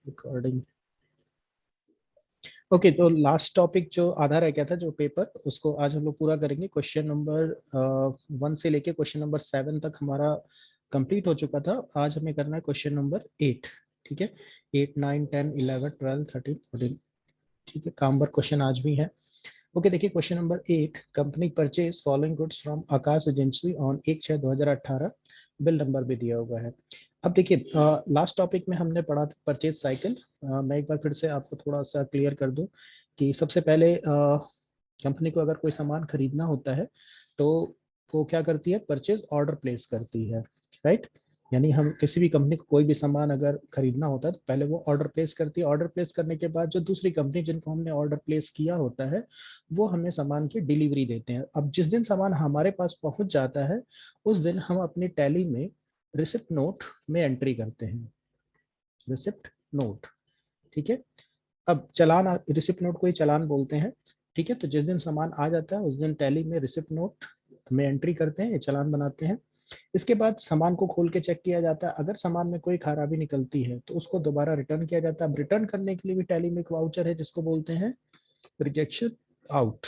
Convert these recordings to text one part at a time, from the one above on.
Recording. Okay, तो last topic जो आधा रह गया था जो पेपर, उसको आज हम लोग पूरा करेंगे। क्वेश्चन नंबर 1 से लेके क्वेश्चन नंबर 7 तक हमारा कंप्लीट हो चुका था। आज हमें करना है क्वेश्चन नंबर 8। ठीक है, 8, 9, 10, 11, 12, 13, 14। ठीक है, काम वर्क क्वेश्चन आज भी है। ओके, देखिए question number 8, company purchase following goods from Akash agency on 1/6/2018। Bill number भी दिया हुआ है। अब देखिए, लास्ट टॉपिक में हमने पढ़ा था परचेज साइकिल। मैं एक बार फिर से आपको थोड़ा सा क्लियर कर दूं कि सबसे पहले कंपनी को अगर कोई सामान खरीदना होता है तो वो क्या करती है, परचेज ऑर्डर प्लेस करती है। राइट, यानी हम किसी भी कंपनी को कोई भी सामान अगर खरीदना होता है तो पहले वो ऑर्डर प्लेस करती है। ऑर्डर प्लेस करने के बाद जो दूसरी कंपनी जिनको हमने ऑर्डर प्लेस किया होता है वो हमें सामान की डिलीवरी देते हैं। अब जिस दिन सामान हमारे पास पहुंच जाता है उस दिन हम अपनी टैली में रिसिप्ट नोट में एंट्री करते हैं। रिसिप्ट नोट, ठीक है। अब चालान, रिसिप्ट नोट को ही चालान बोलते हैं। ठीक है, तो जिस दिन सामान आ जाता है उस दिन टैली में रिसिप्ट नोट में एंट्री करते हैं, ये चालान बनाते हैं। इसके बाद सामान को खोल के चेक किया जाता है। अगर सामान में कोई खराबी निकलती है तो उसको दोबारा रिटर्न किया जाता है। अब रिटर्न करने के लिए भी टैली में एक वाउचर है जिसको बोलते हैं रिजेक्शन आउट।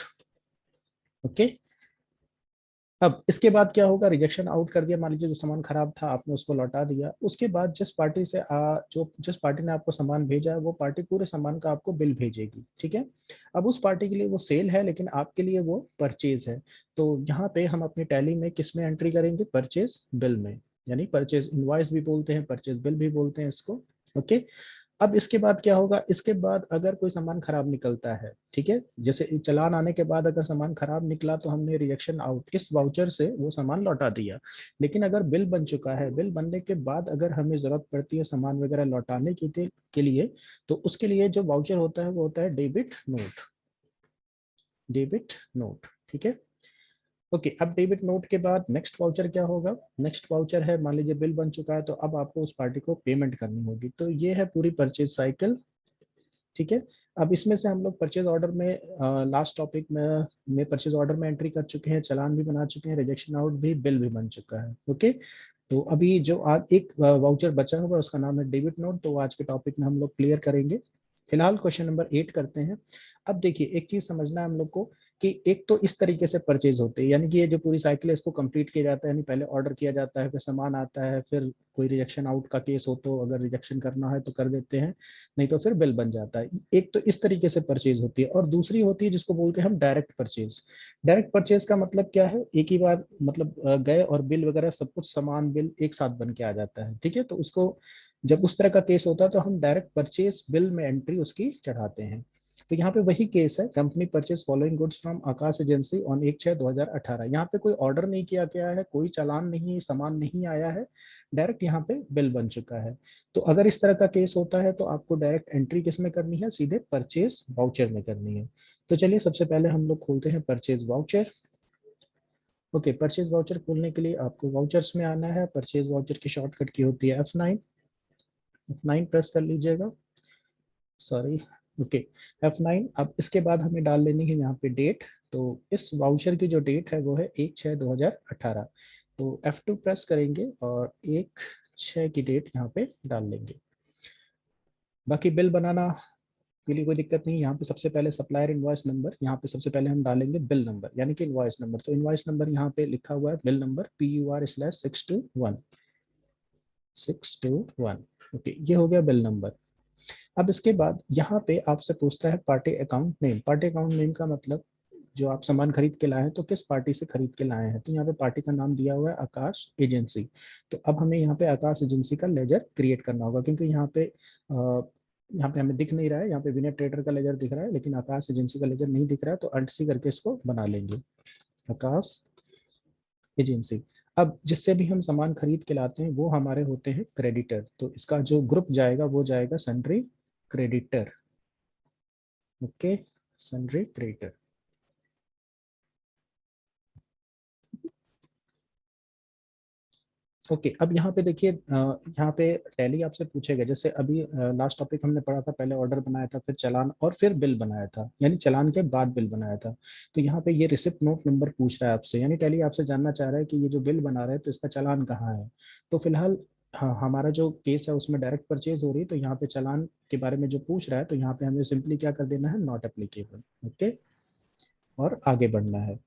ओके, अब इसके बाद क्या होगा, रिजेक्शन आउट कर दिया, मान लीजिए जो सामान खराब था आपने उसको लौटा दिया। उसके बाद जिस पार्टी से जिस पार्टी ने आपको सामान भेजा है वो पार्टी पूरे सामान का आपको बिल भेजेगी। ठीक है, अब उस पार्टी के लिए वो सेल है लेकिन आपके लिए वो परचेज है। तो यहाँ पे हम अपनी टैली में किस में एंट्री करेंगे, परचेज बिल में, यानी परचेज इनवॉइस भी बोलते हैं, परचेज बिल भी बोलते हैं इसको। ओके, अब इसके बाद क्या होगा, इसके बाद अगर कोई सामान खराब निकलता है, ठीक है, जैसे चालान आने के बाद अगर सामान खराब निकला तो हमने रिजेक्शन आउट इस वाउचर से वो सामान लौटा दिया। लेकिन अगर बिल बन चुका है, बिल बनने के बाद अगर हमें जरूरत पड़ती है सामान वगैरह लौटाने के लिए तो उसके लिए जो वाउचर होता है वो होता है डेबिट नोट। डेबिट नोट, ठीक है। ओके, अब डेबिट नोट के बाद नेक्स्ट वाउचर क्या होगा, नेक्स्ट वाउचर है, मान लीजिए बिल बन चुका है तो अब आपको उस पार्टी को पेमेंट करनी होगी। तो ये है पूरी परचेज साइकिल। ठीक है, अब इसमें से हम लोग परचेज ऑर्डर में लास्ट टॉपिक में परचेज ऑर्डर में एंट्री कर चुके हैं, चालान भी बना चुके हैं, रिजेक्शन आउट भी, बिल भी बन चुका है। ओके, तो अभी जो आज एक वाउचर बचा हुआ है उसका नाम है डेबिट नोट, तो आज के टॉपिक में हम लोग क्लियर करेंगे। फिलहाल क्वेश्चन नंबर 8 करते हैं। अब देखिए एक चीज समझना है हम लोग को कि एक तो इस तरीके से परचेज होते हैं, यानी कि ये जो पूरी साइकिल है इसको कंप्लीट किया जाता है, यानी पहले ऑर्डर किया जाता है, फिर सामान आता है, फिर कोई रिजेक्शन आउट का केस हो तो अगर रिजेक्शन करना है तो कर देते हैं, नहीं तो फिर बिल बन जाता है। एक तो इस तरीके से परचेज होती है और दूसरी होती है जिसको बोलते हैं हम डायरेक्ट परचेज। डायरेक्ट परचेज का मतलब क्या है, एक ही बार मतलब गए और बिल वगैरह सब कुछ सामान बिल एक साथ बन के आ जाता है। ठीक है, तो उसको जब उस तरह का केस होता है तो हम डायरेक्ट परचेज बिल में एंट्री उसकी चढ़ाते हैं। तो यहाँ पे वही केस है, company purchase following goods from Akash agency on 1/6/2018। यहाँ पे कोई ऑर्डर नहीं किया गया है, कोई चालान नहीं, सामान नहीं आया है, डायरेक्ट यहाँ पे बिल बन चुका है। तो अगर इस तरह का केस होता है तो आपको डायरेक्ट एंट्री किस में करनी है, सीधे परचेज वाउचर में करनी है। तो चलिए सबसे पहले हम लोग खोलते हैं purchase voucher. Okay, purchase voucher खोलने के लिए आपको वाउचर्स में आना है। परचेज वाउचर की शॉर्टकट की होती है F9। F9 प्रेस कर लीजिएगा, सॉरी। Okay, F9। अब इसके बाद हमें डाल लेनी है यहाँ पे डेट। तो इस वाउचर की जो डेट है वो है 1/6/2018। तो F2 प्रेस करेंगे और 1/6 की डेट यहाँ पे डाल लेंगे। बाकी बिल बनाना के लिए कोई दिक्कत नहीं, यहाँ पे सबसे पहले सप्लायर इनवॉइस नंबर, यहाँ पे सबसे पहले हम डालेंगे बिल नंबर यानी कि इनवॉइस नंबर। तो इनवॉइस नंबर यहाँ पे लिखा हुआ है बिल नंबर PUR/621। ओके, ये हो गया बिल नंबर। अब इसके बाद यहाँ पे आपसे पूछता है party account name. Party account name का मतलब जो आप सामान खरीद के लाए हैं तो किस पार्टी से खरीद के लाए हैं, तो यहाँ पे पार्टी का नाम दिया हुआ है आकाश एजेंसी। तो अब हमें यहाँ पे आकाश एजेंसी का लेजर क्रिएट करना होगा, क्योंकि यहाँ पे हमें दिख नहीं रहा है, यहाँ पे विनय ट्रेडर का लेजर दिख रहा है लेकिन आकाश एजेंसी का लेजर नहीं दिख रहा है। तो अल्ट सी करके इसको बना लेंगे, आकाश एजेंसी। अब जिससे भी हम सामान खरीद के लाते हैं वो हमारे होते हैं क्रेडिटर, तो इसका जो ग्रुप जाएगा वो जाएगा sundry creditor. Okay, sundry creditor. Okay, अब यहाँ पे देखिए, यहाँ पे टैली आपसे पूछेगा, जैसे अभी लास्ट टॉपिक हमने पढ़ा था, पहले ऑर्डर बनाया था, फिर चालान और फिर बिल बनाया था, यानी चालान के बाद बिल बनाया था। तो यहाँ पे ये रिसिप्ट नोट नंबर पूछ रहा है आपसे, यानी टैली आपसे जानना चाह रहा है कि ये जो बिल बना रहे हैं तो इसका चालान कहाँ है। तो फिलहाल हाँ, हमारा जो केस है उसमें डायरेक्ट परचेज हो रही है, तो यहाँ पे चालान के बारे में जो पूछ रहा है तो यहाँ पे हमें सिंपली क्या कर देना है, नॉट एप्लीकेबल। ओके, और आगे बढ़ना है।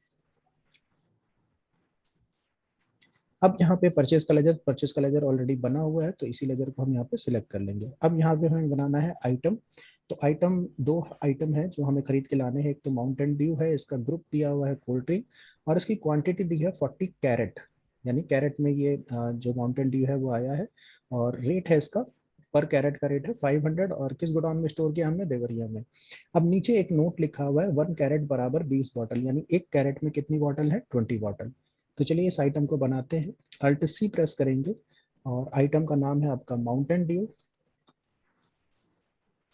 अब यहाँ पे परचेज का लेजर ऑलरेडी बना हुआ है, तो इसी लेजर को हम यहाँ पे सिलेक्ट कर लेंगे। अब यहाँ पे हमें बनाना है आइटम। तो आइटम, दो आइटम है जो हमें खरीद के लाने हैं। एक तो माउंटेन ड्यू है, इसका ग्रुप दिया हुआ है कोल्ड ड्रिंक, और इसकी क्वांटिटी दी है 40 कैरेट, यानी कैरेट में ये जो माउंटेन ड्यू है वो आया है। और रेट है इसका, पर कैरेट का रेट है 500, और किस गोडाउन में स्टोर किया हमने, देवरिया में। अब नीचे एक नोट लिखा हुआ है 1 कैरेट बराबर 20 बॉटल, यानी एक कैरेट में कितनी बॉटल है, 20 बॉटल। तो चलिए इस आइटम को बनाते हैं। अल्ट सी प्रेस करेंगे, और आइटम का नाम है आपका Mountain Dew,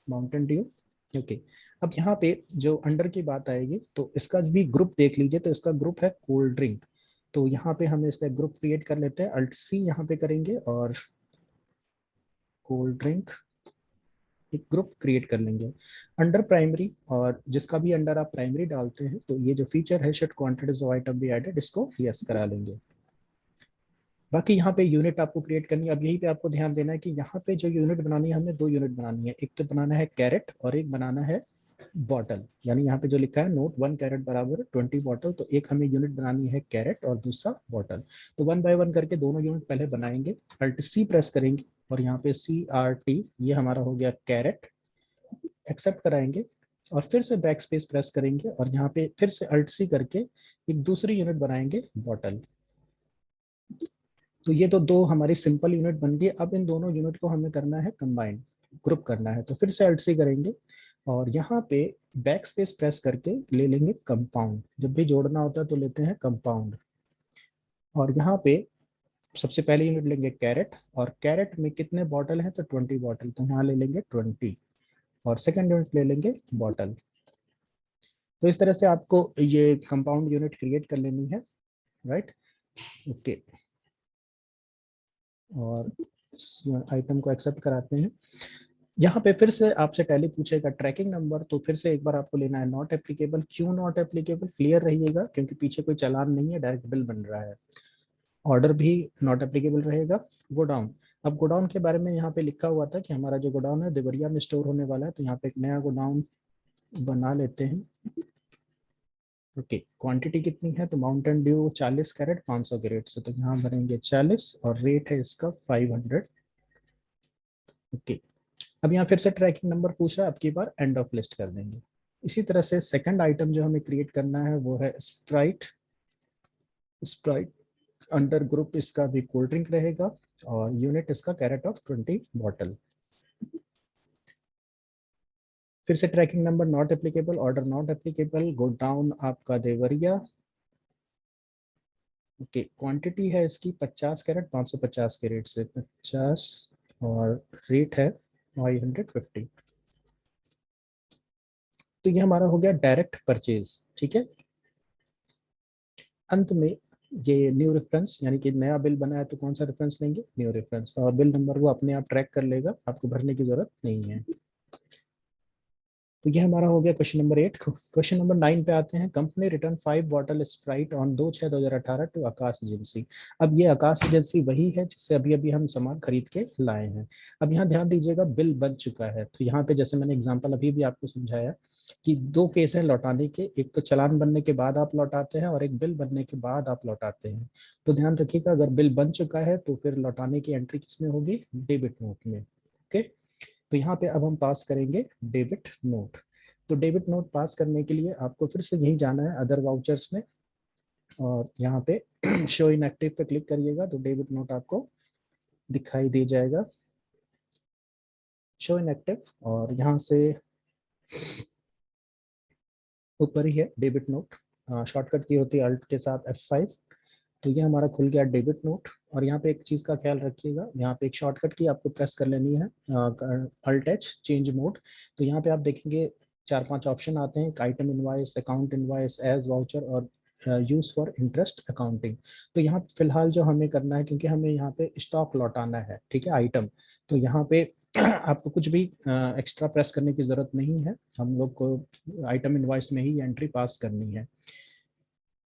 Mountain Dew. Okay, अब यहाँ पे जो अंडर की बात आएगी तो इसका भी ग्रुप देख लीजिए, तो इसका ग्रुप है कोल्ड ड्रिंक। तो यहाँ पे हम इसका ग्रुप क्रिएट कर लेते हैं, अल्ट सी यहाँ पे करेंगे और कोल्ड ड्रिंक एक ग्रुप क्रिएट कर लेंगे अंडर प्राइमरी। और जिसका भी अंडर आप प्राइमरी डालते हैं तो ये जो फीचर है शिट quantities of item be added, इसको यस करा लेंगे। बाकी यहाँ पे यूनिट आपको क्रिएट करनी है। अब यहीं पे आपको ध्यान देना है कि यहाँ पे जो यूनिट बनानी है, हमें दो यूनिट बनानी है। एक तो बनाना है कैरेट और एक बनाना है बॉटल। यानी यहाँ पे जो लिखा है नोट 1 कैरेट बराबर 20 बॉटल, तो एक हमें यूनिट बनानी है कैरेट और दूसरा बॉटल। तो 1 बाय 1 करके दोनों यूनिट पहले बनाएंगे। अल्ट सी प्रेस करेंगे और यहाँ पे CRT, ये हमारा हो गया कैरेट, एक्सेप्ट कराएंगे। और फिर से बैक स्पेस प्रेस करेंगे और यहाँ पे फिर से अल्ट सी करके एक दूसरी यूनिट बनाएंगे बॉटल। तो ये तो दो हमारी सिंपल यूनिट बन गई। अब इन दोनों यूनिट को हमें करना है कंबाइन, ग्रुप करना है। तो फिर से अल्ट सी करेंगे और यहाँ पे बैक स्पेस प्रेस करके ले लेंगे कंपाउंड। जब भी जोड़ना होता है तो लेते हैं कंपाउंड। और यहाँ पे सबसे पहले यूनिट लेंगे कैरेट, और कैरेट में कितने बॉटल हैं, तो 20 बॉटल, तो यहाँ ले लेंगे 20। और सेकेंड यूनिट ले लेंगे बॉटल। तो इस तरह से आपको ये कंपाउंड यूनिट क्रिएट कर लेनी है, राइट। ओके, और आइटम को एक्सेप्ट कराते हैं। यहाँ पे फिर से आपसे टैली पूछेगा ट्रैकिंग नंबर, तो फिर से एक बार आपको लेना है नॉट एप्लीकेबल। क्यों नॉट एप्लीकेबल, क्लियर रहिएगा, क्योंकि पीछे कोई चालान नहीं है, डायरेक्ट बिल बन रहा है। ऑर्डर भी नॉट एप्लीकेबल रहेगा। गोडाउन, अब गोडाउन के बारे में यहाँ पे लिखा हुआ था कि हमारा जो गोडाउन है देवरिया में स्टोर होने वाला है, तो यहाँ पे एक नया गोडाउन बना लेते हैं। ओके, क्वांटिटी कितनी है, तो माउंटेन ड्यू 40 कैरेट 500 के रेट से, तो यहाँ भरेंगे 40 और रेट है इसका 500। ओके, अब यहाँ फिर से ट्रैकिंग नंबर पूछ रहा है, अब की बार एंड ऑफ लिस्ट कर देंगे। इसी तरह से सेकंड आइटम जो हमें क्रिएट करना है वो है स्प्राइट। स्प्राइट अंडर ग्रुप इसका भी कोल्ड ड्रिंक रहेगा, और यूनिट इसका कैरेट ऑफ 20 बॉटल। फिर से tracking number not applicable, order not applicable, go down आपका देवरिया। ओके, क्वांटिटी है इसकी 50 कैरेट 550 के रेट से 50, और रेट है 550। तो ये हमारा हो गया डायरेक्ट परचेज, ठीक है। अंत में ये न्यू रेफरेंस, यानी कि नया बिल बना है तो कौन सा रेफरेंस लेंगे, न्यू रेफरेंस, और बिल नंबर वो अपने आप ट्रैक कर लेगा, आपको भरने की जरूरत नहीं है। तो ये हमारा हो गया क्वेश्चन नंबर 8। क्वेश्चन नंबर 9 पे आते हैं। Company return 5 bottle sprite on 2/6/2018 to Aakash agency. अब ये आकाश एजेंसी वही है जिससे अभी अभी हम सामान खरीद के लाए हैं। अब यहाँ ध्यान दीजिएगा, बिल बन चुका है। तो यहाँ पे जैसे मैंने एग्जांपल अभी भी आपको समझाया कि दो केस हैं लौटाने के, एक तो चालान बनने के बाद आप लौटाते हैं और एक बिल बनने के बाद आप लौटाते हैं। तो ध्यान रखिएगा, अगर बिल बन चुका है तो फिर लौटाने की एंट्री किसमें होगी, डेबिट नोट में। ओके, तो यहाँ पे अब हम पास करेंगे डेबिट नोट। तो डेबिट नोट पास करने के लिए आपको फिर से यहीं जाना है अदर वाउचर्स में, और यहाँ पे शो इन एक्टिव पे क्लिक करिएगा तो डेबिट नोट आपको दिखाई दे जाएगा, शो इन एक्टिव। और यहाँ से ऊपर ही है डेबिट नोट, शॉर्टकट की होती है अल्ट के साथ F5। तो ये हमारा खुल गया डेबिट नोट। और यहाँ पे एक चीज़ का ख्याल रखिएगा, यहाँ पे एक शॉर्टकट की आपको प्रेस कर लेनी है, अल्ट एच चेंज मोड। तो यहाँ पे आप देखेंगे 4-5 ऑप्शन आते हैं, item invoice, account invoice, as voucher, और यूज फॉर इंटरेस्ट अकाउंटिंग। तो यहाँ फिलहाल जो हमें करना है, क्योंकि हमें यहाँ पे स्टॉक लौटाना है, ठीक है, आइटम, तो यहाँ पे आपको कुछ भी एक्स्ट्रा प्रेस करने की जरूरत नहीं है, हम लोग को आइटम इनवाइस में ही एंट्री पास करनी है।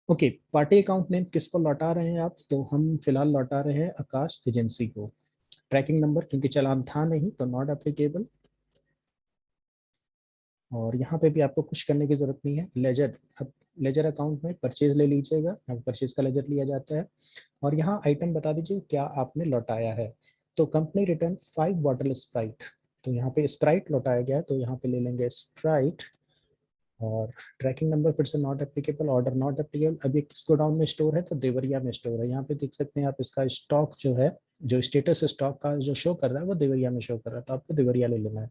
ओके, पार्टी अकाउंट नेम किसको लौटा रहे हैं आप, तो हम फिलहाल लौटा रहे हैं आकाश एजेंसी को। ट्रैकिंग नंबर क्योंकि चालान था नहीं तो नॉट एप्लीकेबल। और यहाँ पे भी आपको कुछ करने की जरूरत नहीं है। लेजर, अब लेजर अकाउंट में परचेज ले लीजिएगा, अब परचेज का लेजर लिया जाता है। और यहाँ आइटम बता दीजिए क्या आपने लौटाया है। तो कंपनी रिटर्न 5 बॉटल स्प्राइट, तो यहाँ पे स्प्राइट लौटाया गया है, तो यहाँ पे ले लेंगे स्प्राइट। और ट्रैकिंग नंबर फिर से not applicable, order not applicable. अब ये किस गोडाउन में स्टोर है, तो देवरिया में स्टोर है। यहाँ पे देख सकते हैं आप इसका स्टॉक जो है, जो स्टेटस स्टॉक का जो शो कर रहा है वो देवरिया में शो कर रहा है, तो आपको देवरिया ले लेना है।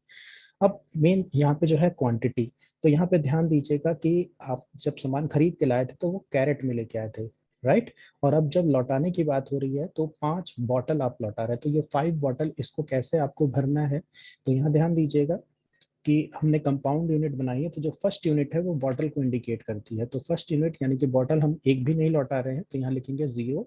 अब मेन यहाँ पे जो है क्वांटिटी, तो यहाँ पे ध्यान दीजिएगा कि आप जब सामान खरीद के लाए थे तो वो कैरेट में लेके आए थे, राइट। और अब जब लौटाने की बात हो रही है तो 5 बॉटल आप लौटा रहे हैं, तो ये 5 बॉटल, इसको कैसे आपको भरना है। तो यहाँ ध्यान दीजिएगा कि हमने कंपाउंड यूनिट बनाई है, तो जो फर्स्ट यूनिट है वो बॉटल को इंडिकेट करती है। तो फर्स्ट यूनिट यानी कि बॉटल हम एक भी नहीं लौटा रहे हैं, तो यहाँ लिखेंगे 0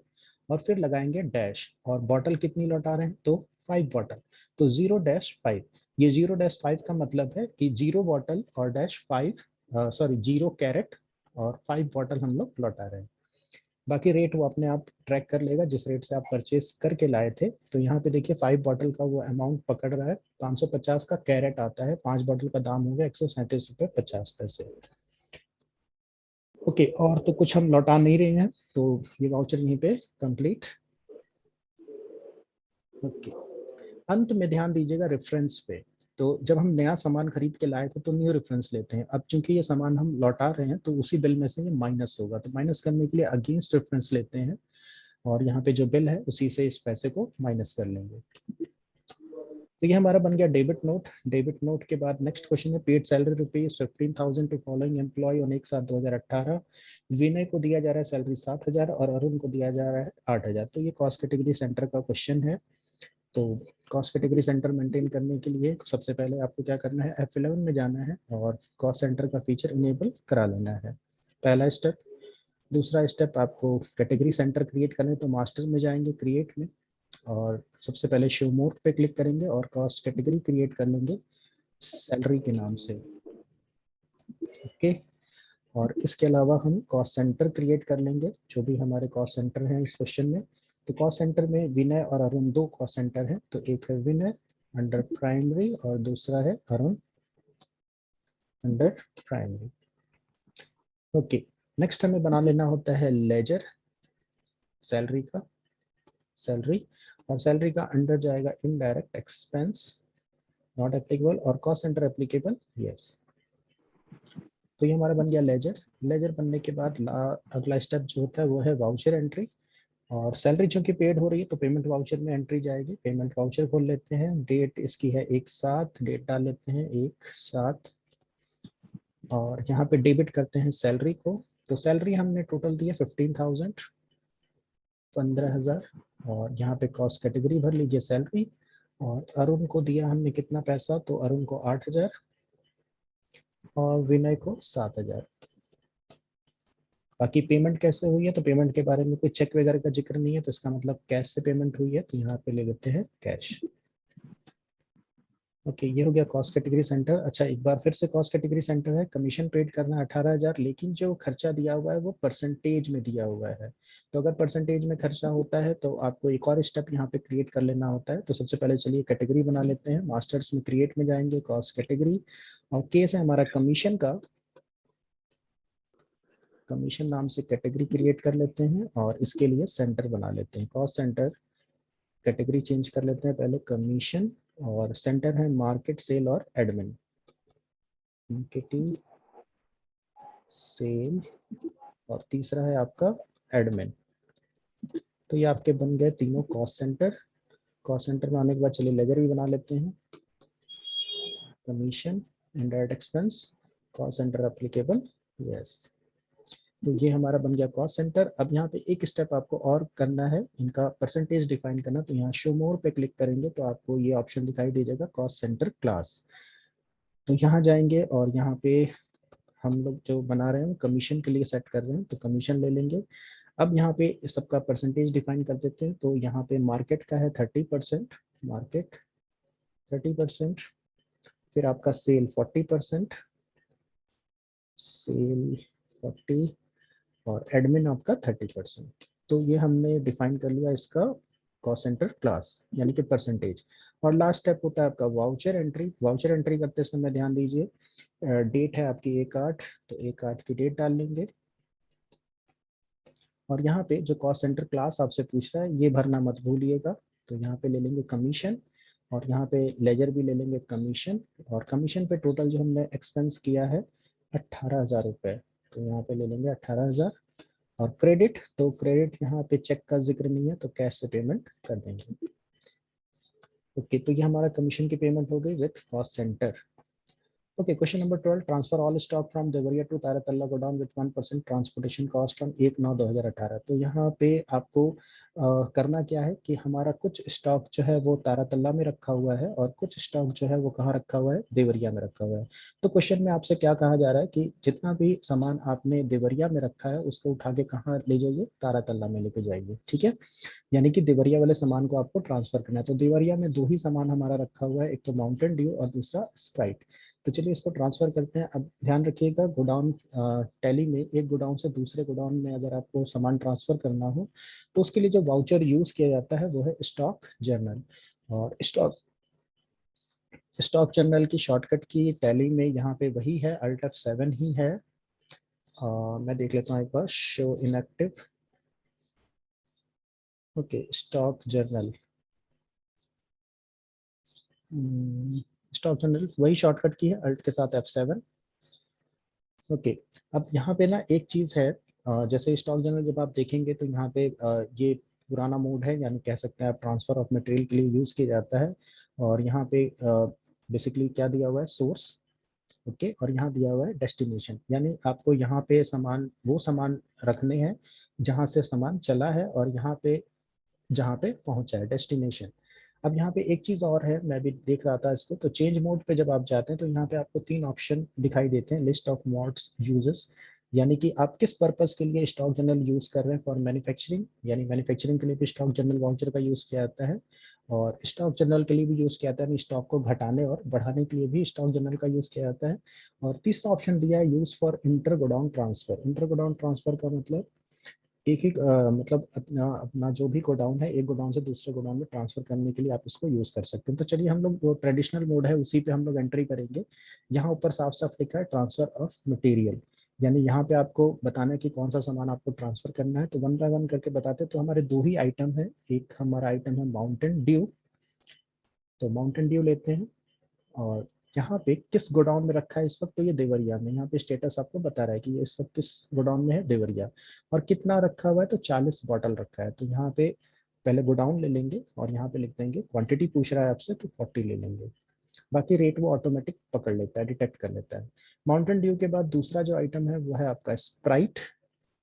और फिर लगाएंगे डैश। और बॉटल कितनी लौटा रहे हैं, तो 5 बॉटल, तो 0-5। ये 0-5 का मतलब है कि 0 बॉटल और डैश 5, सॉरी 0 कैरेट और 5 बॉटल हम लोग लौटा रहे हैं। बाकी रेट वो अपने आप ट्रैक कर लेगा जिस रेट से आप परचेस करके लाए थे। तो यहाँ पे देखिए 5 बॉटल का वो अमाउंट पकड़ रहा है, 550 का कैरेट आता है, 5 बॉटल का दाम हो गया 137 रुपये 50 पैसे। ओके, और तो कुछ हम लौटा नहीं रहे हैं, तो ये वाउचर यहीं पे कंप्लीट। ओके, अंत में ध्यान दीजिएगा रेफरेंस पे। तो जब हम नया सामान खरीद के लाए थे तो न्यू रेफरेंस लेते हैं। अब चूंकि ये सामान हम लौटा रहे हैं तो उसी बिल में से ये माइनस होगा, तो माइनस करने के लिए अगेंस्ट रेफरेंस लेते हैं और यहाँ पे जो बिल है उसी से इस पैसे को माइनस कर लेंगे। तो ये हमारा बन गया डेबिट नोट। डेबिट नोट के बाद नेक्स्ट क्वेश्चन है paid salary rupees 15,000 to following employ on 1/7/2018। Vinay को दिया जा रहा है सैलरी 7,000 और अरुण को दिया जा रहा है 8,000। तो ये कॉस्ट कैटेगरी सेंटर का क्वेश्चन है। तो कॉस्ट कैटेगरी सेंटर मेंटेन करने के लिए सबसे पहले आपको क्या करना है, F11 में जाना है और कॉस्ट सेंटर का फीचर इनेबल करा लेना है, पहला स्टेप। दूसरा स्टेप, आपको कैटेगरी सेंटर क्रिएट करना है तो मास्टर में जाएंगे, क्रिएट में, और सबसे पहले शो मोर पे क्लिक करेंगे और कॉस्ट कैटेगरी क्रिएट कर लेंगे सैलरी के नाम से। ओके, और इसके अलावा हम कॉस्ट सेंटर क्रिएट कर लेंगे, जो भी हमारे कॉस्ट सेंटर हैं इस क्वेश्चन में। तो कॉस्ट सेंटर में विनय और अरुण 2 कॉस्ट सेंटर हैं, तो एक है विनय अंडर प्राइमरी और दूसरा है Arun under primary. Okay, next हमें बना लेना होता है लेजर सैलरी का, सैलरी, और सैलरी का अंडर जाएगा इनडायरेक्ट एक्सपेंस नॉट एप्लीकेबल और कॉस्ट सेंटर एप्लीकेबल यस। तो ये हमारा बन गया लेजर। लेजर बनने के बाद अगला स्टेप जो होता है वो है वाउचर एंट्री। और सैलरी चूंकि पेड हो रही है तो पेमेंट वाउचर में एंट्री जाएगी। पेमेंट वाउचर खोल लेते हैं, डेट इसकी है 1/7, डेट डाल लेते हैं 1/7 और यहाँ पे डेबिट करते हैं सैलरी को। तो सैलरी हमने टोटल दी है 15,000, 15,000। और यहाँ पे कॉस्ट कैटेगरी भर लीजिए सैलरी। और अरुण को दिया हमने कितना पैसा, तो अरुण को 8,000 और विनय को 7,000। बाकी पेमेंट कैसे हुई है, तो पेमेंट के बारे में कोई चेक वगैरह का जिक्र नहीं है, तो इसका मतलब कैश से पेमेंट हुई है, तो यहाँ पे ले लेते हैं कैश। ओके, ये हो गया कॉस्ट कैटेगरी सेंटर। अच्छा, एक बार फिर से कॉस्ट कैटेगरी सेंटर है, कमीशन पेड करना 18,000, लेकिन जो खर्चा दिया हुआ है वो परसेंटेज में दिया हुआ है। तो अगर परसेंटेज में खर्चा होता है तो आपको एक और स्टेप यहाँ पे क्रिएट कर लेना होता है। तो सबसे पहले चलिए कैटेगरी बना लेते हैं, मास्टर्स में क्रिएट में जाएंगे, कॉस्ट कैटेगरी, और केस है हमारा कमीशन का, कमीशन नाम से कैटेगरी क्रिएट कर लेते हैं और इसके लिए सेंटर बना लेते हैं, कॉस्ट सेंटर। कैटेगरी चेंज कर लेते हैं पहले कमीशन, और सेंटर है मार्केट सेल और एडमिन, मार्केटिंग सेल, और तीसरा है आपका एडमिन। तो ये आपके बन गए तीनों कॉस्ट सेंटर। कॉस्ट सेंटर बनाने के बाद चलिए लेजर भी बना लेते हैं, commission, indirect expense, cost centre applicable yes. तो ये हमारा बन गया कॉस्ट सेंटर। अब यहाँ पे एक स्टेप आपको और करना है, इनका परसेंटेज डिफाइन करना। तो यहाँ शो मोर पे क्लिक करेंगे तो आपको ये ऑप्शन दिखाई दे जाएगा कॉस्ट सेंटर क्लास। तो यहाँ जाएंगे और यहाँ पे हम लोग जो बना रहे हैं कमीशन के लिए सेट कर रहे हैं, तो कमीशन ले लेंगे। अब यहाँ पे सबका परसेंटेज डिफाइन कर देते हैं। तो यहाँ पे मार्केट का है 30%, मार्केट 30%, फिर आपका सेल 40%, सेल 40, और एडमिन आपका 30%। तो ये हमने डिफाइन कर लिया इसका कॉस्ट सेंटर क्लास यानी कि परसेंटेज। और लास्ट स्टेप होता है आपका वाउचर एंट्री। वाउचर एंट्री करते समय ध्यान दीजिए, डेट है आपकी 1/8, तो 1/8 की डेट डाल लेंगे। और यहाँ पे जो कॉस्ट सेंटर क्लास आपसे पूछ रहा है ये भरना मत भूलिएगा। तो यहाँ पे ले लेंगे कमीशन, और यहाँ पे लेजर भी ले लेंगे कमीशन। और कमीशन पे टोटल जो हमने एक्सपेंस किया है 18,000 रुपये, तो यहाँ पे ले लेंगे 18,000। और क्रेडिट, तो क्रेडिट यहाँ पे चेक का जिक्र नहीं है, तो कैश से पेमेंट कर देंगे। ओके, तो ये हमारा कमीशन की पेमेंट हो गई with cost centre. Okay, question number 12, transfer all stock from Deoria to Taratala godown with 1% transportation cost on 1/9/2018। तो यहाँ पे आपको करना क्या है कि हमारा कुछ स्टॉक जो है वो तारातल्ला में रखा हुआ है और कुछ स्टॉक जो है वो कहाँ रखा हुआ है, देवरिया में रखा हुआ है। तो क्वेश्चन में आपसे क्या कहा जा रहा है कि जितना भी सामान आपने देवरिया में रखा है उसको उठा के कहाँ ले जाइए, तारातल्ला में लेके जाइए। ठीक है, यानी कि देवरिया वाले सामान को आपको ट्रांसफर करना है। तो देवरिया में दो ही सामान हमारा रखा हुआ है, एक तो माउंटेन ड्यू और दूसरा स्प्राइट। तो चलिए इसको ट्रांसफर करते हैं। अब ध्यान रखिएगा, गोडाउन टैली में एक गोडाउन से दूसरे गोडाउन में अगर आपको सामान ट्रांसफर करना हो तो उसके लिए जो वाउचर यूज किया जाता है वो है स्टॉक जर्नल। और स्टॉक जर्नल की शॉर्टकट की टैली में यहाँ पे वही है, अल्ट F7 ही है। मैं देख लेता हूँ एक बार, show inactive. Okay, stock journal, stock general वही शॉर्टकट की है, अल्ट के साथ F7। ओके, अब यहाँ पे ना एक चीज है, जैसे स्टॉक जनरल जब आप देखेंगे तो यहाँ पे ये पुराना मोड है, यानी कह सकते हैं आप ट्रांसफर ऑफ मटेरियल के लिए यूज किया जाता है। और यहाँ पे बेसिकली क्या दिया हुआ है, सोर्स। ओके, और यहाँ दिया हुआ है डेस्टिनेशन, यानी आपको यहाँ पे सामान, वो सामान रखने हैं जहाँ से सामान चला है, और यहाँ पे जहाँ पे पहुंचा है, डेस्टिनेशन। अब यहाँ पे एक चीज और है, मैं भी देख रहा था इसको, तो चेंज मोड पे जब आप जाते हैं तो यहाँ पे आपको 3 ऑप्शन दिखाई देते हैं, लिस्ट ऑफ मोड्स यूजेस, यानी कि आप किस पर्पस के लिए स्टॉक जनरल यूज कर रहे हैं। फॉर मैन्युफैक्चरिंग, यानी मैन्युफैक्चरिंग के लिए भी स्टॉक जनरल वाउचर का यूज किया जाता है, और स्टॉक जनरल के लिए भी यूज किया जाता है, यानी स्टॉक को घटाने और बढ़ाने के लिए भी स्टॉक जनरल का यूज किया जाता है। और तीसरा ऑप्शन दिया है use for inter godown transfer. Inter godown transfer का मतलब एक एक मतलब अपना अपना जो भी गोडाउन है, एक गोडाउन से दूसरे गोडाउन में ट्रांसफर करने के लिए आप इसको यूज कर सकते हैं। तो चलिए हम लोग जो ट्रेडिशनल मोड है उसी पे हम लोग एंट्री करेंगे। यहाँ ऊपर साफ साफ लिखा है ट्रांसफर ऑफ मटेरियल, यानी यहाँ पे आपको बताना है कि कौन सा सामान आपको ट्रांसफर करना है। तो वन बाय वन करके बताते हैं। तो हमारे दो ही आइटम है, एक हमारा आइटम है माउंटेन ड्यू, तो माउंटेन ड्यू लेते हैं। और यहाँ पे किस गोडाउन में रखा है इस वक्त, तो ये देवरिया में, यहाँ पे स्टेटस आपको बता रहा है कि ये इस वक्त किस गोडाउन में है, देवरिया। और कितना रखा हुआ है, तो 40 बॉटल रखा है। तो यहाँ पे पहले गोडाउन ले लेंगे और यहाँ पे लिख देंगे, क्वांटिटी पूछ रहा है आपसे तो 40 ले लेंगे। बाकी रेट वो ऑटोमेटिक पकड़ लेता है, डिटेक्ट कर लेता है। माउंटेन ड्यू के बाद दूसरा जो आइटम है वो है आपका स्प्राइट,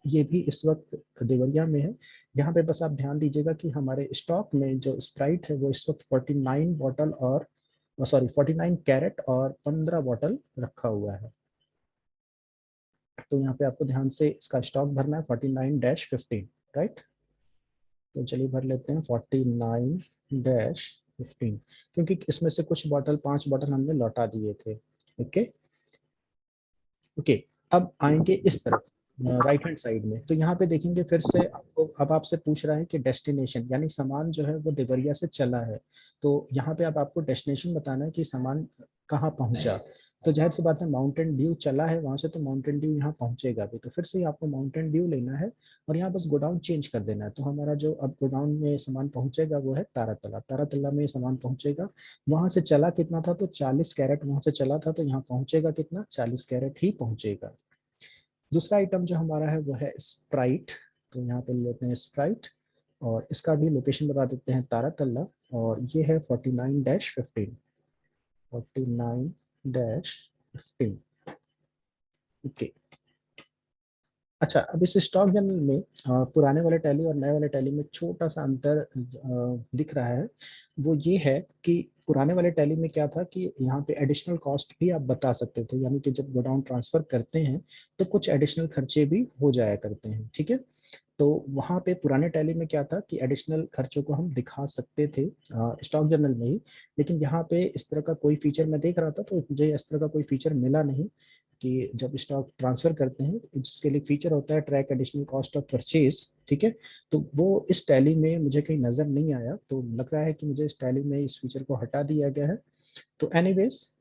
ये भी इस वक्त देवरिया में है। यहाँ पे बस आप ध्यान दीजिएगा कि हमारे स्टॉक में जो स्प्राइट है वो इस वक्त 49 बॉटल और 49 कैरेट और 15 बॉटल रखा हुआ है। तो यहाँ पे आपको ध्यान से इसका स्टॉक भरना है 49-15, राइट। तो चलिए भर लेते हैं 49-15, क्योंकि इसमें से कुछ बॉटल, 5 बॉटल हमने लौटा दिए थे। ओके ओके, अब आएंगे इस तरफ राइट हैंड साइड में। तो यहाँ पे देखेंगे फिर से आपको, अब आपसे पूछ रहा है कि डेस्टिनेशन, यानी सामान जो है वो देवरिया से चला है। तो यहाँ पे अब आपको डेस्टिनेशन बताना है कि सामान कहाँ पहुंचा। तो जाहिर सी बात है, माउंटेन ड्यू चला है वहां से, तो माउंटेन ड्यू यहाँ पहुंचेगा भी। तो फिर से आपको माउंटेन ड्यू लेना है और यहाँ बस गोडाउन चेंज कर देना है। तो हमारा जो अब गोडाउन में सामान पहुंचेगा वो है तारातला। तारातला में सामान पहुंचेगा, वहां से चला कितना था, तो 40 कैरेट वहां से चला था, तो यहाँ पहुंचेगा कितना, 40 कैरेट ही पहुंचेगा। दूसरा आइटम जो हमारा है वो है स्प्राइट, तो यहाँ पे लेते हैं स्प्राइट, और इसका भी लोकेशन बता देते हैं, तारातल्ला। और ये है 49-15, 49-15। ओके, अच्छा, अब इस स्टॉक जनरल में पुराने वाले टैली और नए वाले टैली में छोटा सा अंतर दिख रहा है। वो ये है कि पुराने वाले टैली में क्या था कि यहाँ पे एडिशनल कॉस्ट भी आप बता सकते थे, यानी कि जब गोडाउन ट्रांसफर करते हैं तो कुछ एडिशनल खर्चे भी हो जाया करते हैं। ठीक है, तो वहाँ पे पुराने टैली में क्या था कि एडिशनल खर्चों को हम दिखा सकते थे स्टॉक जर्नल में ही। लेकिन यहाँ पे इस तरह का कोई फीचर मैं देख रहा था तो मुझे इस तरह का कोई फीचर मिला नहीं कि जब स्टॉक ट्रांसफर करते हैं इसके लिए फीचर होता है track additional cost of purchase, ठीक है। तो वो इस टैली में मुझे कहीं नजर नहीं आया, तो लग रहा है कि मुझे इस टैली में इस फीचर को हटा दिया गया है। तो एनीवेज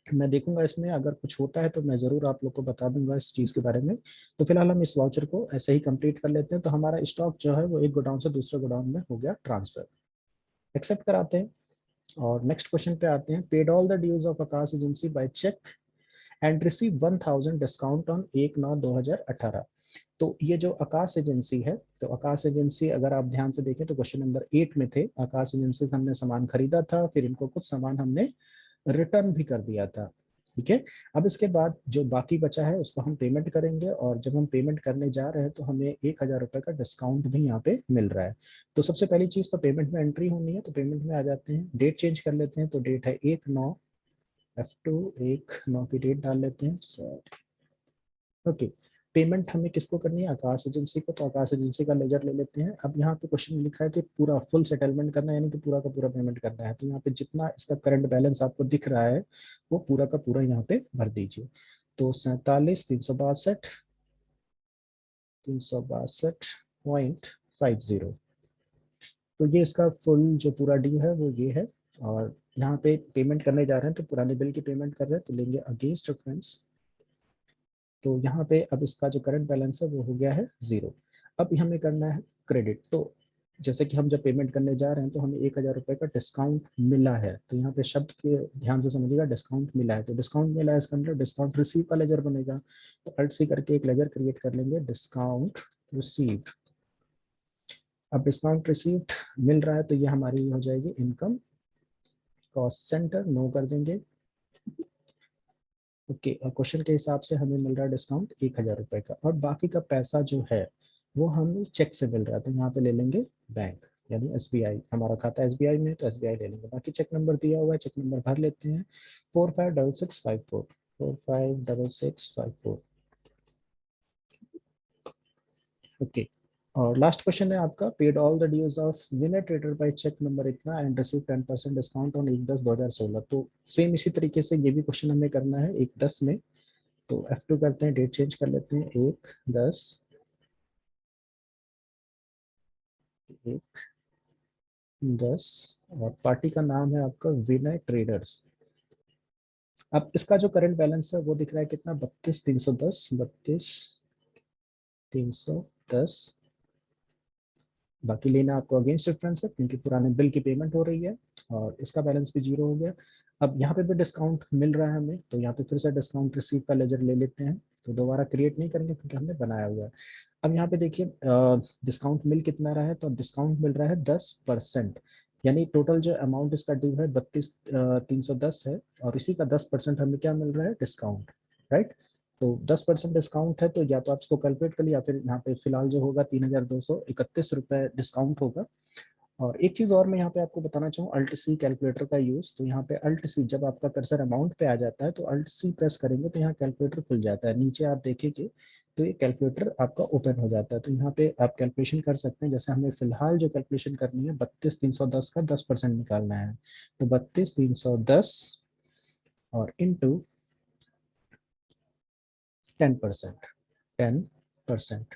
मैं देखूंगा इसमें, अगर कुछ होता है तो मैं जरूर आप लोग को बता दूंगा इस चीज के बारे में। तो फिलहाल हम इस वाउचर को ऐसे ही कंप्लीट कर लेते हैं। तो हमारा स्टॉक जो है वो एक गोडाउन से दूसरे गोडाउन में हो गया ट्रांसफर, एक्सेप्ट कराते हैं। और नेक्स्ट क्वेश्चन पे आते हैं। Paid all the dues of Aakash agency by cheque and receive 1000 discount on 1/9/2018। तो ये जो आकाश एजेंसी है, तो आकाश एजेंसी अगर आप ध्यान से देखें तो क्वेश्चन नंबर 8 में थे। आकाश एजेंसी से हमने सामान खरीदा था, फिर इनको कुछ सामान हमने रिटर्न भी कर दिया था, ठीक है। अब इसके बाद जो बाकी बचा है उसको हम पेमेंट करेंगे, और जब हम पेमेंट करने जा रहे हैं तो हमें 1000 रुपए का डिस्काउंट भी यहाँ पे मिल रहा है। तो सबसे पहली चीज तो पेमेंट में एंट्री होनी है, तो पेमेंट में आ जाते हैं, डेट चेंज कर लेते हैं। तो डेट है 1/9, F2 1/9 की डेट डाल लेते हैं। ओके, पेमेंट हमें किसको करनी है? आकाश एजेंसी को। तो आकाश एजेंसी का लेजर ले लेते हैं। अब यहाँ पे क्वेश्चन लिखा है कि पूरा फुल सेटलमेंट करना है, यानी कि पूरा का पूरा पेमेंट करना है। तो यहाँ पे जितना इसका करंट बैलेंस आपको दिख रहा है वो पूरा का पूरा यहाँ पे भर दीजिए। तो 47,362 362.50, तो ये इसका फुल जो पूरा ड्यू है वो ये है। और यहाँ पे पेमेंट करने जा रहे हैं तो पुराने बिल की पेमेंट कर रहे हैं, तो लेंगे अगेंस्ट रेफरेंस। तो यहाँ पे अब इसका जो करंट बैलेंस है वो हो गया है 0। अब हमें करना है क्रेडिट। तो जैसे कि हम जब पेमेंट करने जा रहे हैं तो हमें 1000 रुपए का डिस्काउंट मिला है। तो यहाँ पे शब्द के ध्यान से समझिएगा, डिस्काउंट मिला है। तो डिस्काउंट मिला है, इसके अंदर डिस्काउंट रिसीव का लेजर बनेगा। तो अल्ट सी करके एक लेजर क्रिएट कर लेंगे, डिस्काउंट रिसीव। अब डिस्काउंट रिसीव्ड मिल रहा है तो ये हमारी हो जाएगी इनकम। कॉस्ट सेंटर नो कर देंगे। ओके, और क्वेश्चन के हिसाब से हमें मिल रहा है डिस्काउंट 1000 रुपए का, और बाकी का पैसा जो है वो हमें चेक से मिल रहा है। तो यहाँ पे ले लेंगे बैंक, यानी SBI, हमारा खाता SBI में, तो SBI ले लेंगे। बाकी चेक नंबर दिया हुआ है, चेक नंबर भर लेते हैं 456654, 456654। ओके, और लास्ट क्वेश्चन है आपका। Paid all the dues of winner trader by cheque number इतना एंड रिसीव 10% डिस्काउंट ऑन 1/10/2016। तो सेम इसी तरीके से ये भी क्वेश्चन हमें करना है 1/10 में। तो F2 करते हैं, डेट चेंज कर लेते हैं, 1/10, 1/10, और पार्टी का नाम है आपका विनय ट्रेडर्स। अब इसका जो करंट बैलेंस है वो दिख रहा है कितना? 32,310, 32,310। बाकी लेना आपको अगेंस्ट रेफरेंस है क्योंकि पुराने बिल की पेमेंट हो रही है, और इसका बैलेंस भी 0 हो गया। अब यहाँ पे भी डिस्काउंट मिल रहा है हमें, तो यहाँ पे फिर से डिस्काउंट रिसीव का लेजर ले लेते हैं। तो दोबारा क्रिएट नहीं करेंगे क्योंकि हमने बनाया हुआ है। अब यहाँ पे देखिए डिस्काउंट मिल कितना रहा है? तो डिस्काउंट मिल रहा है 10%, यानी टोटल जो अमाउंट इसका ड्यू है 32,310 है, और इसी का 10% हमें क्या मिल रहा है? Discount, right. तो 10% डिस्काउंट है, तो या तो आप इसको कैलकुलेट कर लिया, या फिर यहाँ पे फिलहाल जो होगा 3,231 रुपए डिस्काउंट होगा। और एक चीज और मैं यहाँ पे आपको बताना चाहूँ, अल्ट सी कैलकुलेटर का यूज। तो यहाँ पे अल्ट सी, जब आपका कर्सर अमाउंट पे आ जाता है तो अल्ट सी प्रेस करेंगे तो यहाँ कैलकुलेटर खुल जाता है। नीचे आप देखेंगे तो ये कैलकुलेटर आपका ओपन हो जाता है। तो यहाँ पे आप कैलकुलेशन कर सकते हैं। जैसे हमें फिलहाल जो कैलकुलेशन करनी है 32,310 का 10% निकालना है, तो 32,310 और इंटू 10%, 10%।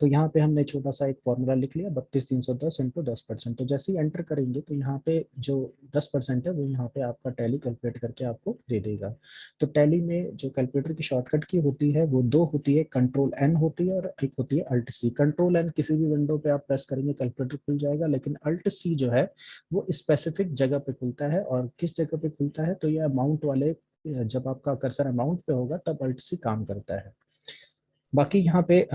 तो यहाँ पे हमने छोटा सा एक फॉर्मूला लिख लिया, 32,310 इंटू 10%। तो जैसे ही एंटर करेंगे तो यहाँ पे जो 10% है वो यहाँ पे आपका टैली कैलकुलेट करके आपको दे देगा। तो टैली में जो कैलकुलेटर की शॉर्टकट की होती है वो दो होती है, कंट्रोल एन होती है और एक होती है अल्ट सी। कंट्रोल एन किसी भी विंडो पे आप प्रेस करेंगे कैलकुलेटर खुल जाएगा, लेकिन अल्ट सी जो है वो स्पेसिफिक जगह पे खुलता है। और किस जगह पे खुलता है? तो ये अमाउंट वाले, जब आपका कर्सर अमाउंट पे होगा तब अल्ट सी काम करता है। बाकी यहाँ पे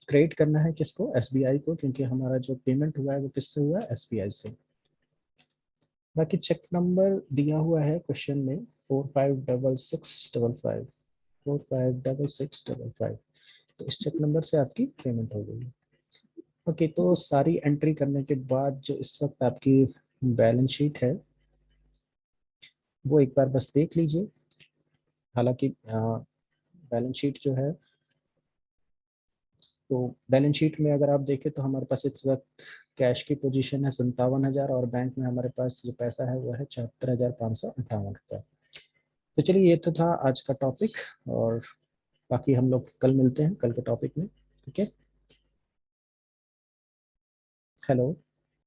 क्रिएट करना है किसको? SBI को, क्योंकि हमारा जो पेमेंट हुआ है वो किससे हुआ है? SBI से। बाकी चेक नंबर दिया हुआ है क्वेश्चन में 456655, 456655। तो इस चेक नंबर से आपकी पेमेंट हो गई। ओके, तो सारी एंट्री करने के बाद जो इस वक्त आपकी बैलेंस शीट है वो एक बार बस देख लीजिए। हालांकि बैलेंस शीट जो है, तो बैलेंस शीट में अगर आप देखें तो हमारे पास इस वक्त कैश की पोजीशन है 57,000, और बैंक में हमारे पास जो पैसा है वो है 74,558 रुपये। तो चलिए, ये तो था आज का टॉपिक, और बाकी हम लोग कल मिलते हैं कल के टॉपिक में। ठीक है। हेलो।